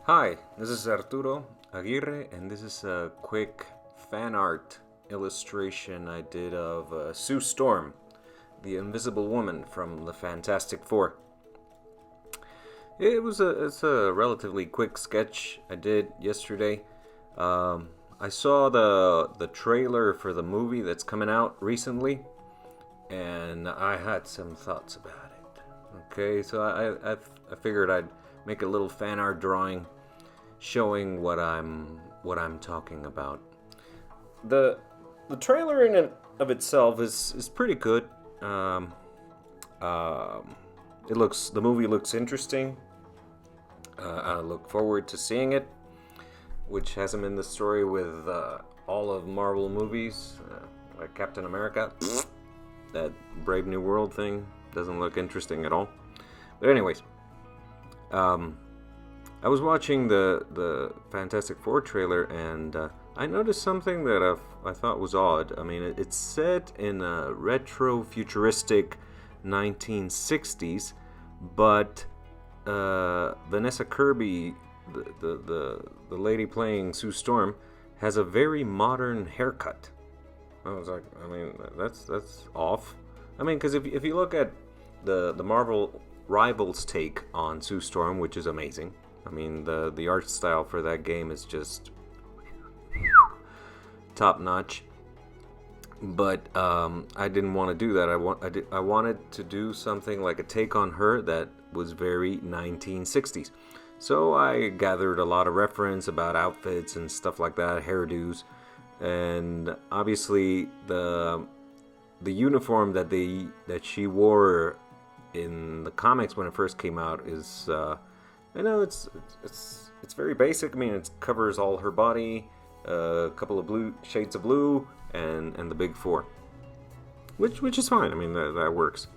Hi, this is Arturo Aguirre, and this is a quick fan art illustration I did of Sue Storm, the Invisible Woman from the Fantastic Four. It's a relatively quick sketch I did yesterday. I saw the trailer for the movie that's coming out recently, and I had some thoughts about it. Okay, so I figured I'd make a little fan art drawing showing what I'm talking about. The the trailer in and of itself is pretty good. Um, the movie looks interesting. I look forward to seeing it, which hasn't been the story with all of Marvel movies, like Captain America. That Brave New World thing doesn't look interesting at all. But anyways, um, I was watching the Fantastic Four trailer, and I noticed something that I thought was odd. I mean, it's set in a retro futuristic 1960s, but Vanessa Kirby, the lady playing Sue Storm, has a very modern haircut. I was like, I mean, that's off. I mean, because if you look at the Marvel Rivals take on Sue Storm, which is amazing. I mean, the art style for that game is just top notch. But I didn't want to do that. I wanted to do something like a take on her that was very 1960s. So I gathered a lot of reference about outfits and stuff like that, hairdos, and obviously the uniform that she wore in the comics when it first came out is I know it's very basic. I mean, it covers all her body, a couple of blue shades of blue, and the big four, which is fine. I mean, that works.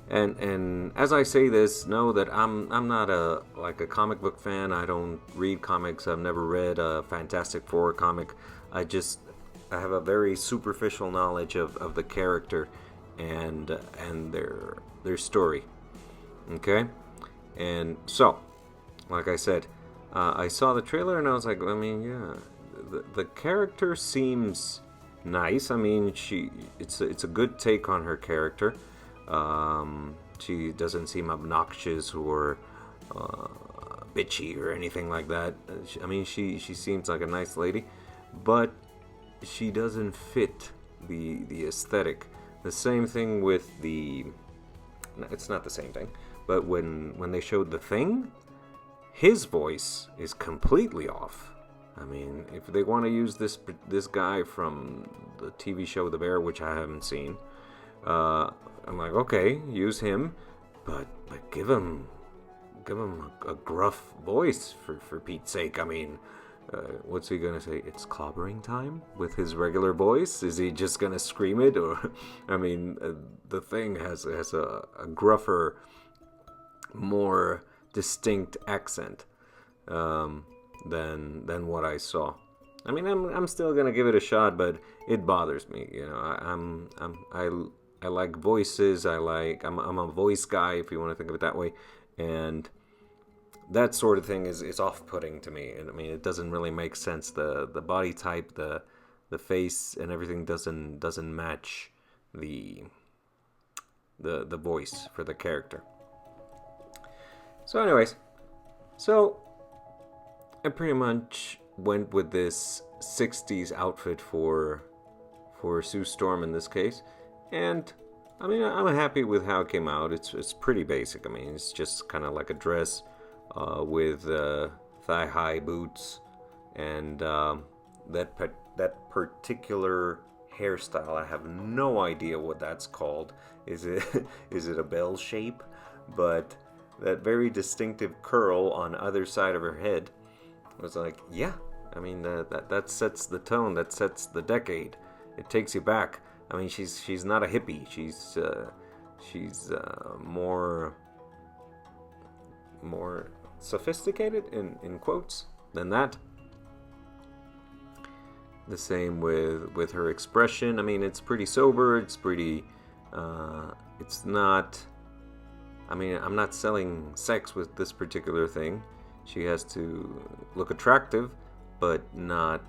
And as I say this, know that I'm not a comic book fan. I don't read comics. I've never read a Fantastic Four comic. I have a very superficial knowledge of the character and their story. Okay, and so, like I said, I saw the trailer and I was like, I mean, yeah, the character seems nice. I mean, it's a good take on her character. She doesn't seem obnoxious or bitchy or anything like that. I mean, she seems like a nice lady, but she doesn't fit the aesthetic. The same thing with the. It's not the same thing, but when they showed the Thing, his voice is completely off. I mean, if they want to use this guy from the TV show The Bear, which I haven't seen, I'm like, okay, use him, but give him a gruff voice for Pete's sake. I mean, what's he gonna say? It's clobbering time with his regular voice? Is he just gonna scream it, or I mean, the Thing has a gruffer, more distinct accent than what I saw. I mean, I'm still gonna give it a shot, but it bothers me. You know, I like voices. I'm a voice guy, if you want to think of it that way, and that sort of thing is off-putting to me. And I mean, it doesn't really make sense. The body type, the face, and everything doesn't match the voice for the character. So, anyways, so I pretty much went with this 60s outfit for Sue Storm in this case, and I mean, I'm happy with how it came out. It's pretty basic. I mean, it's just kind of like a dress with thigh-high boots, and that particular hairstyle. I have no idea what that's called. Is it is it a bell shape? But that very distinctive curl on either side of her head was like, yeah. I mean, that sets the tone. That sets the decade. It takes you back. I mean, she's not a hippie. She's more sophisticated in quotes than that. The same with her expression. I mean, it's pretty sober. It's pretty. It's not. I mean, I'm not selling sex with this particular thing. She has to look attractive, but not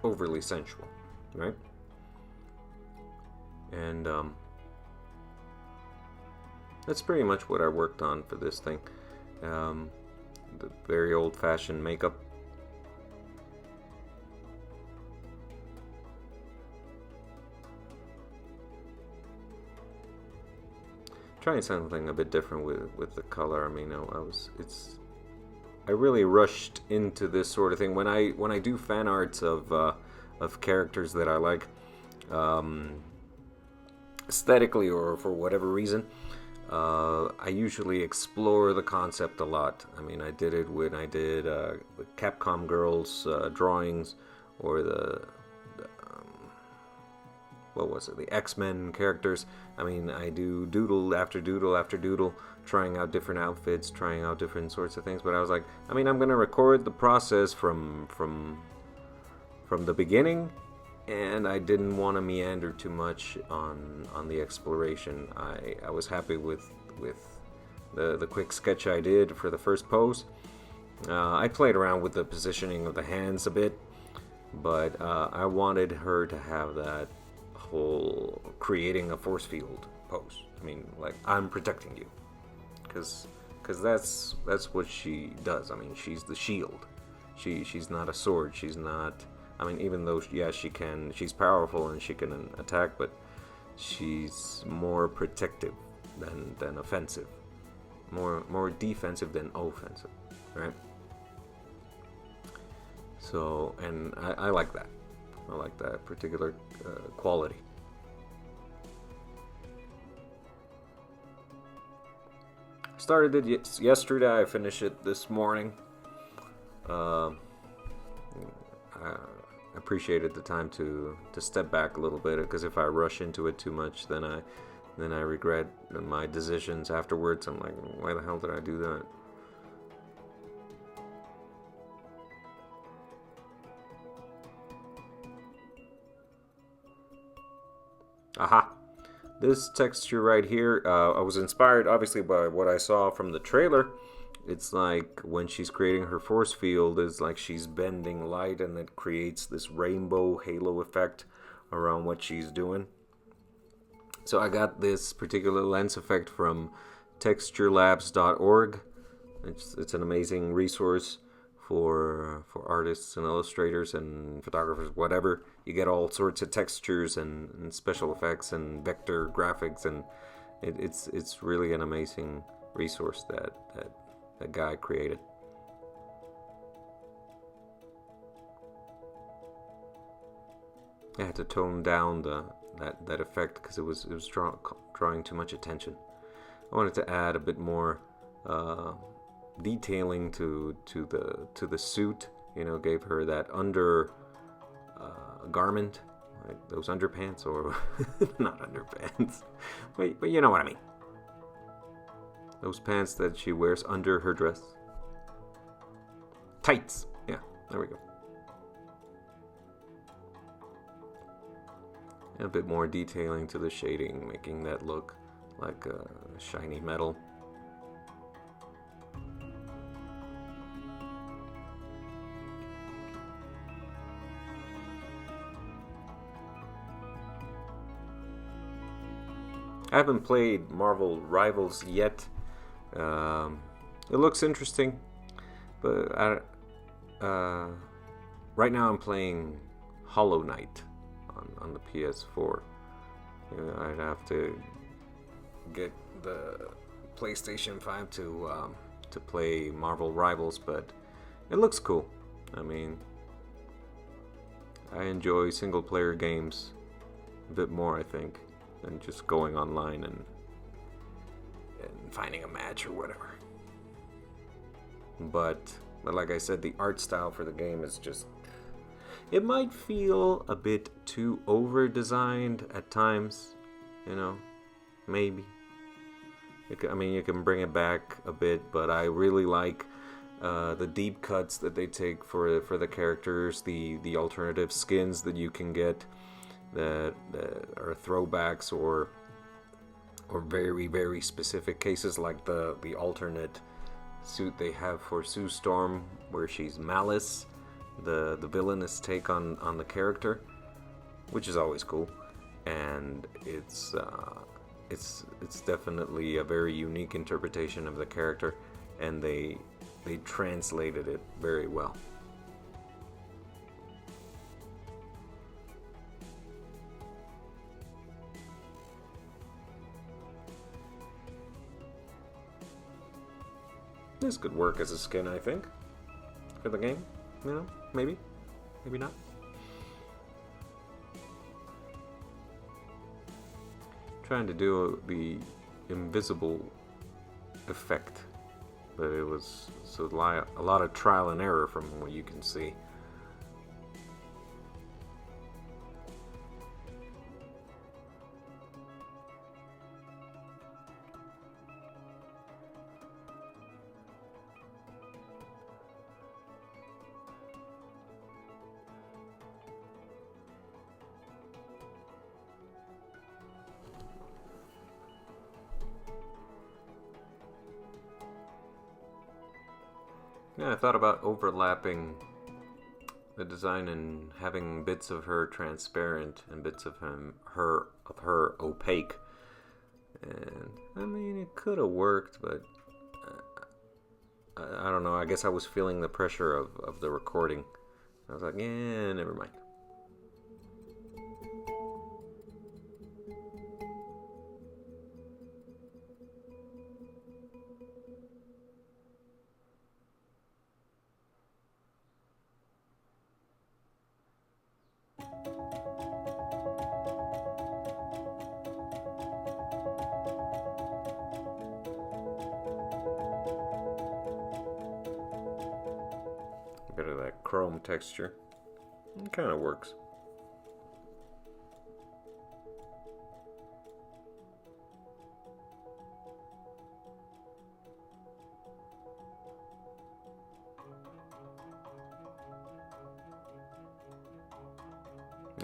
overly sensual, right? And that's pretty much what I worked on for this thing. The very old-fashioned makeup. Trying something a bit different with the color. I mean, I really rushed into this sort of thing when I do fan arts of characters that I like, aesthetically or for whatever reason. I usually explore the concept a lot. I mean, I did it when I did the Capcom Girls drawings, or what was it, the X-Men characters. I mean, I do doodle after doodle after doodle, trying out different outfits, trying out different sorts of things. But I was like, I mean, I'm gonna record the process from the beginning, and I didn't want to meander too much on the exploration. I was happy with the quick sketch I did for the first pose. I played around with the positioning of the hands a bit, but I wanted her to have that whole creating a force field pose. I mean, like, I'm protecting you, because that's what she does. I mean, she's the shield. She's not a sword. She's not. I mean, even though, yeah, she's powerful and she can attack, but she's more protective than offensive. More defensive than offensive, right? So, and I like that. I like that particular quality. Started it yesterday. I finished it this morning. I appreciated the time to step back a little bit, because if I rush into it too much, then I regret my decisions afterwards. I'm like, why the hell did I do that? Aha! This texture right here, I was inspired obviously by what I saw from the trailer. It's like when she's creating her force field, it's like she's bending light, and it creates this rainbow halo effect around what she's doing. So I got this particular lens effect from texturelabs.org. It's an amazing resource for artists and illustrators and photographers, whatever. You get all sorts of textures and special effects and vector graphics, and it's really an amazing resource that guy created. I had to tone down that effect because it was drawing too much attention. I wanted to add a bit more detailing to the suit. You know, gave her that under garment, like those underpants, or not underpants, but you know what I mean. Those pants that she wears under her dress. Tights. Yeah, there we go. A bit more detailing to the shading, making that look like shiny metal. I haven't played Marvel Rivals yet. It looks interesting, but right now I'm playing Hollow Knight on the PS4. I'd have to get the PlayStation 5 to play Marvel Rivals, but it looks cool. I mean, I enjoy single player games a bit more, I think, than just going online and finding a match or whatever. But like I said, the art style for the game is just, it might feel a bit too over designed at times, you know, maybe. I mean, you can bring it back a bit, but I really like the deep cuts that they take for the characters, the alternative skins that you can get that are throwbacks or very, very specific cases, like the alternate suit they have for Sue Storm, where she's Malice, the villainous take on the character, which is always cool, and it's definitely a very unique interpretation of the character, and they translated it very well. This could work as a skin, I think, for the game. You know, maybe not. Trying to do the invisible effect, but it was a lot of trial and error from what you can see. Yeah, I thought about overlapping the design and having bits of her transparent and bits of her opaque. And I mean, it could have worked, but I don't know. I guess I was feeling the pressure of the recording. I was like, yeah, never mind. A bit of that chrome texture. It kind of works.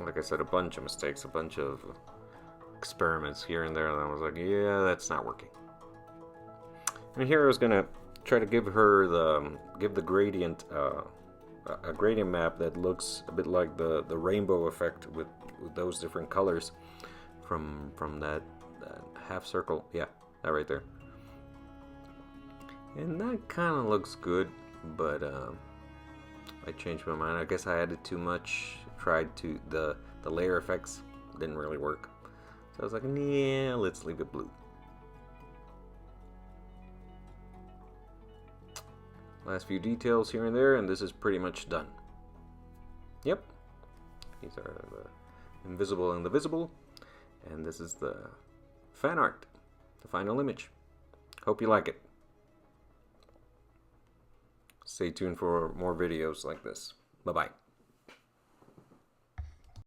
Like I said, a bunch of mistakes, a bunch of experiments here and there, and I was like, yeah, that's not working. And here I was gonna try to give the gradient a gradient map that looks a bit like the rainbow effect with those different colors from that half circle. Yeah, that right there. And that kind of looks good, but I changed my mind. I guess I added too much. Tried to the layer effects didn't really work, so I was like, yeah, let's leave it blue. Last few details here and there, and this is pretty much done. Yep, these are the invisible and the visible, and this is the fan art, the final image. Hope you like it. Stay tuned for more videos like this. Bye-bye.